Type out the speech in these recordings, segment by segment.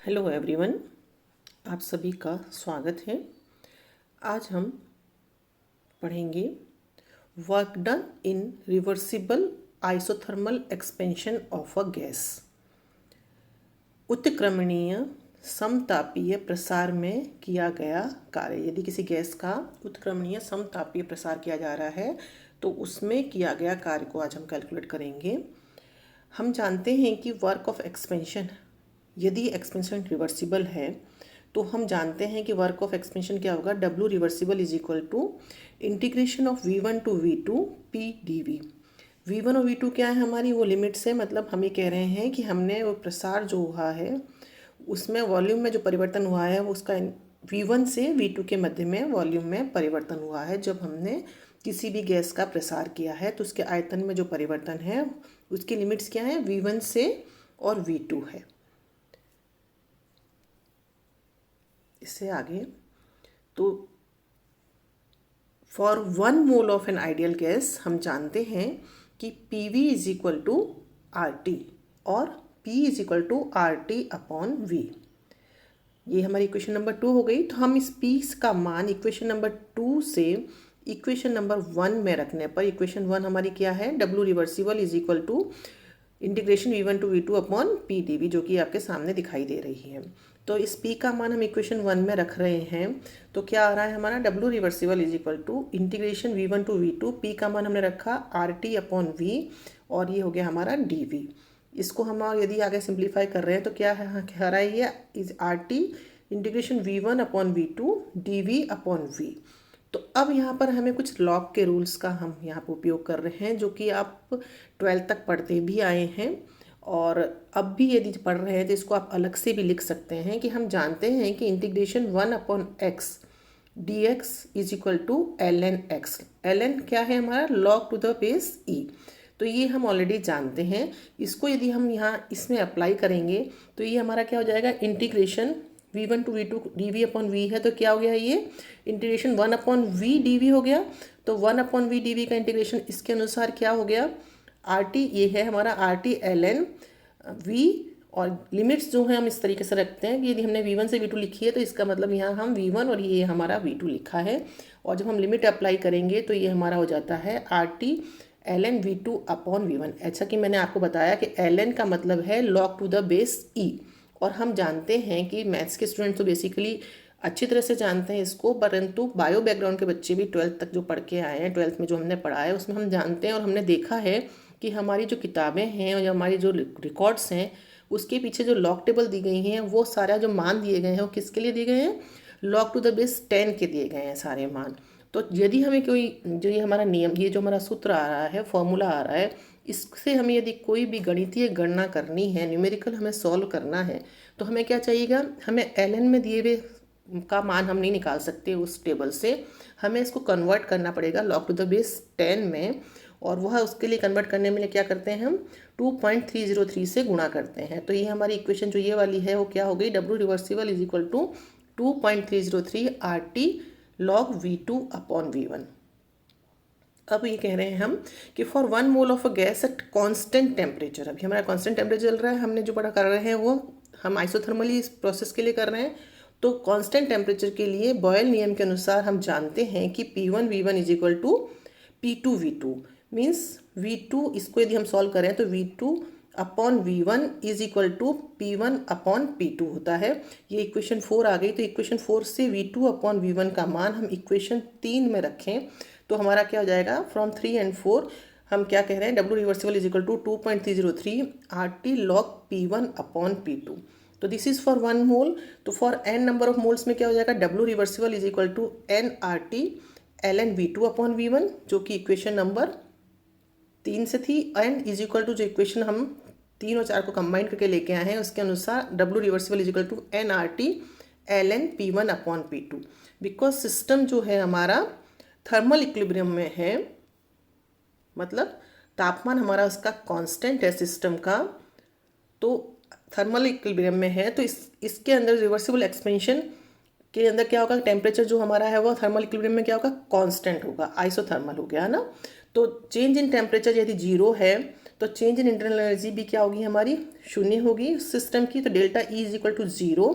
Hello everyone, आप सभी का स्वागत है। आज हम पढ़ेंगे work done in reversible isothermal expansion of a gas. उत्क्रमणीय समतापीय प्रसार में किया गया कार्य। यदि किसी गैस का उत्क्रमणीय समतापीय प्रसार किया जा रहा है तो उसमें किया गया कार्य को आज हम कैलकुलेट करेंगे। हम जानते हैं कि वर्क ऑफ एक्सपेंशन, यदि एक्सपेंशन रिवर्सिबल है तो हम जानते हैं कि वर्क ऑफ एक्सपेंशन क्या होगा, W reversible is equal to integration of V1 to V2 P dV। V1 और V2 क्या है हमारी, वो लिमिट्स है। मतलब हम ये कह रहे हैं कि हमने वो प्रसार जो हुआ है उसमें वॉल्यूम में जो परिवर्तन हुआ है वो उसका V1 से V2 के मध्य में वॉल्यूम में परिवर्तन हुआ है। जब हमने किसी भी गैस का प्रसार किया है तो उसके आयतन में जो परिवर्तन है उसकी लिमिट्स क्या है, V1 से और V2 है। इससे आगे तो for 1 mole of an ideal gas हम जानते हैं कि PV is equal to RT और P is equal to RT upon V। ये हमारी इक्वेशन नंबर 2 हो गई। तो हम इस P का मान इक्वेशन नंबर 2 से इक्वेशन नंबर 1 में रखने पर इक्वेशन 1 हमारी क्या है, W reversible is equal to integration V1 to V2 upon P dV, जो कि आपके सामने दिखाई दे रही है। तो इस P का मान हम इक्वेशन 1 में रख रहे हैं तो क्या आ रहा है हमारा, W reversible is equal to integration V1 to V2, P का मान हमने रखा RT अपॉन V और ये हो गया हमारा dV। इसको हम और यदि आगे सिंप्लीफाई कर रहे हैं तो क्या है, कह रहा है ये is RT integration V1 upon V2 dV upon V। तो अब यहाँ पर हमें कुछ लॉग के रूल्स का हम यहाँ पर उपयोग कर रहे हैं, जो कि आप 12th तक पढ़ते भी आए हैं और अब भी यदि पढ़ रहे हैं तो इसको आप अलग से भी लिख सकते हैं कि हम जानते हैं कि integration 1 upon x d x is equal to ln x। ln क्या है हमारा, log to the base e। तो ये हम ऑलरेडी जानते हैं। इसको यदि हम यहाँ इसमें अप्लाई करेंगे तो ये हमारा क्या हो जाएगा, integration V1 to V2 dV upon V है तो क्या हो गया, ये इंटीग्रेशन 1 अपॉन V dV हो गया। तो 1 अपॉन V dV का इंटीग्रेशन इसके अनुसार क्या हो गया, RT ये है हमारा RT ln V। और लिमिट्स जो है हम इस तरीके से रखते हैं कि यदि हमने V1 से V2 लिखी है तो इसका मतलब यहाँ हम V1 और ये हमारा V2 लिखा है। और जब हम लिमिट अप्लाई करेंगे तो ये हमारा हो जाता है RT ln V2 upon V1। ऐसा कि मैंने आपको बताया कि ln का मतलब है log to the base E। और हम जानते हैं कि मैथ्स के स्टूडेंट तो बेसिकली अच्छी तरह से जानते हैं इसको, परंतु बायो बैकग्राउंड के बच्चे भी 12th तक जो पढ़ के आए हैं, 12th में जो हमने पढ़ा है उसमें हम जानते हैं और हमने देखा है कि हमारी जो किताबें हैं और हमारी जो रिकॉर्ड्स हैं उसके पीछे जो लॉग टेबल दी गई हैं वो सारा जो मान दिए गए हैं वो किसके लिए दिए गए हैं, लॉग टू द बेस 10 के दिए गए हैं सारे मान। तो यदि हमें कोई जो ये हमारा नियम, ये जो हमारा सूत्र आ रहा है, फॉर्मूला आ रहा है, इससे हमें यदि कोई भी गणितीय गणना करनी है, न्यूमेरिकल हमें सॉल्व करना है तो हमें क्या चाहिएगा, हमें ln में दिए हुए का मान हम नहीं निकाल सकते उस टेबल से, हमें इसको कन्वर्ट करना पड़ेगा लॉग टू द बेस 10 में। और वह उसके लिए कन्वर्ट करने में क्या करते हैं, हम 2.303 से गुणा करते हैं। तो ये हमारी इक्वेशन जो ये वाली है वो क्या हो गई, W reversible is equal to 2.303 RT log V2 upon V1। अब ये कह रहे हैं हम कि for 1 mole of a gas at constant temperature, अभी हमारा कांस्टेंट टेम्परेचर चल रहा है, हमने जो पढ़ा कर रहे हैं वो हम आइसोथर्मली इस प्रोसेस के लिए कर रहे हैं। तो कांस्टेंट टेम्परेचर के लिए बॉयल नियम के अनुसार हम जानते हैं कि P1 V1 is equal to P2 V2। Means V2, इसको यदि हम सॉल्व करें तो V2 upon V1 is equal to P1 upon P2 होता है। ये इक्वेशन 4 आ गई। तो इक्वेशन 4 से V2 अपॉन V1 का मान हम इक्वेशन 3 में रखें तो हमारा क्या हो जाएगा, फ्रॉम 3 एंड 4 हम क्या कह रहे हैं, W reversible is equal to 2.303 RT log P1 upon P2। तो दिस इज फॉर 1 मोल। तो for n number of moles में क्या हो जाएगा, W reversible is equal to n RT ln V2 upon V1, जो कि इक्वेशन नंबर 3 से थी। n इज इक्वल टू जो इक्वेशन हम 3 और 4 को कंबाइन करके लेके आए हैं उसके अनुसार W reversible is equal to n RT ln P1 upon P2। Because system जो है हमारा थर्मल इक्विलिब्रियम में है, मतलब तापमान हमारा उसका कांस्टेंट है सिस्टम का, तो थर्मल इक्विलिब्रियम में है। तो इसके अंदर रिवर्सिबल एक्सपेंशन के अंदर क्या होगा, टेम्परेचर जो हमारा है वो थर्मल इक्विलिब्रियम में क्या होगा, कांस्टेंट होगा, आइसोथर्मल हो गया है ना। तो चेंज इन टेम्परेचर यदि 0 है तो चेंज इन इंटरनल एनर्जी भी क्या होगी हमारी, शून्य होगी सिस्टम की। तो delta E is equal to 0।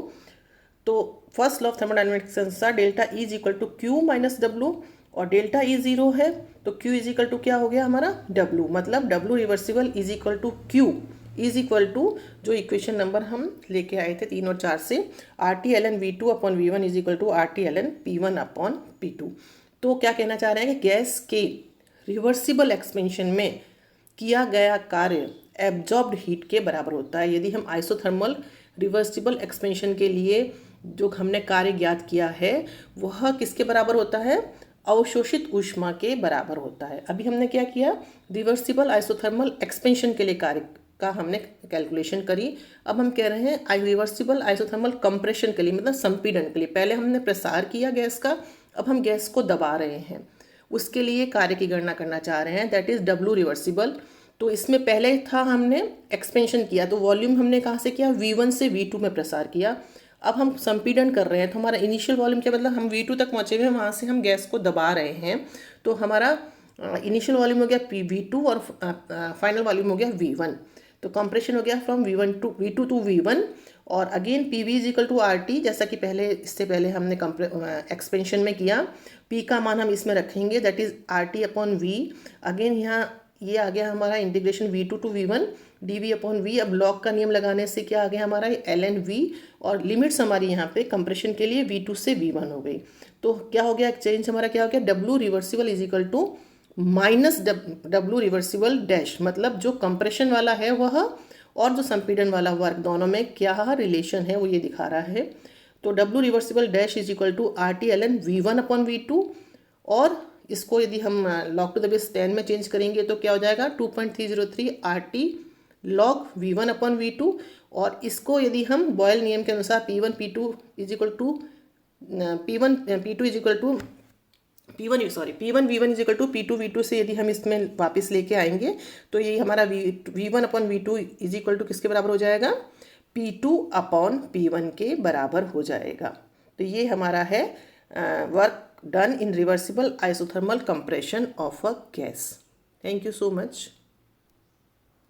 तो फर्स्ट लॉ ऑफ थर्मोडायनेमिक्स के अनुसार delta E is equal to Q minus W, और डेल्टा ई 0 है तो क्यू इज इक्वल टू क्या हो गया हमारा डब्लू, मतलब W reversible is equal to Q is equal to जो इक्वेशन नंबर हम लेके आए थे 3 और 4 से, R T L N V two upon V one is equal to R T L N P one upon P two. तो क्या कहना चाह रहे हैं कि गैस के रिवर्सिबल एक्सपेंशन में किया गया कार्य एब्जॉर्ब्ड हीट के बराबर होता है। यदि हम आइसोथर्मल रिवर्सिबल एक्सपेंशन के लिए जो हमने कार्य ज्ञात किया है वह किसके बराबर होता है, अवशोषित ऊष्मा के बराबर होता है। अभी हमने क्या किया, रिवर्सिबल आइसोथर्मल एक्सपेंशन के लिए कार्य का हमने कैलकुलेशन करी। अब हम कह रहे हैं रिवर्सिबल आइसोथर्मल कंप्रेशन के लिए, मतलब संपीड़न के लिए। पहले हमने प्रसार किया गैस का, अब हम गैस को दबा रहे हैं, उसके लिए कार्य की गणना करना चाह रहे हैं, दैट इज डब्ल्यू रिवर्सिबल। तो इसमें पहले था हमने एक्सपेंशन किया, तो वॉल्यूम हमने कहाँ से किया, V1 से V2 में प्रसार किया। अब हम संपीड़न कर रहे हैं, तो हमारा इनिशियल वॉल्यूम क्या, मतलब हम V2 तक पहुँचे हुए हैं, वहाँ से हम गैस को दबा रहे हैं। तो हमारा इनिशियल वॉल्यूम हो गया V2 और फाइनल वॉल्यूम हो गया V1। तो कंप्रेशन हो गया फ्रॉम V2 टू V1। और again PV is equal to RT, जैसा कि पहले इससे पहले हमने एक्सपेंशन में किया। P का मान हम इसमें रखेंगे, that is RT upon V। Again यहाँ ये आ गया हमारा integration V2 to V1 dV upon V। अब लॉग का नियम लगाने से क्या आ गया हमारा ln V, और लिमिट्स हमारी यहाँ पे कंप्रेशन के लिए V2 से V1 हो गई। तो क्या हो गया, एक्सचेंज हमारा क्या हो गया, W reversible is equal to minus W reversible dash, मतलब जो कंप्रेशन वाला है वह और जो संपीड़न वाला वर्क दोनों में क्या रिलेशन है वो ये दिखा रहा है। तो W reversible dash is equal to R T L N V1 upon V2, और इसको यदि हम लॉग टू द बेस 10 में चेंज करेंगे तो क्या हो जाएगा 2.303 RT log V1 upon V2। और इसको यदि हम बॉयल नियम के अनुसार P1 P2 is equal to P1 P2 is equal to P1 V1 is equal to P2 V2 से यदि हम इसमें वापस लेके आएंगे तो ये हमारा V1 upon V2 is equal to किसके बराबर हो जाएगा, P2 अपॉन P1 के बराबर हो जाएगा। तो ये हमारा है work done in reversible isothermal compression of a gas. Thank you so much.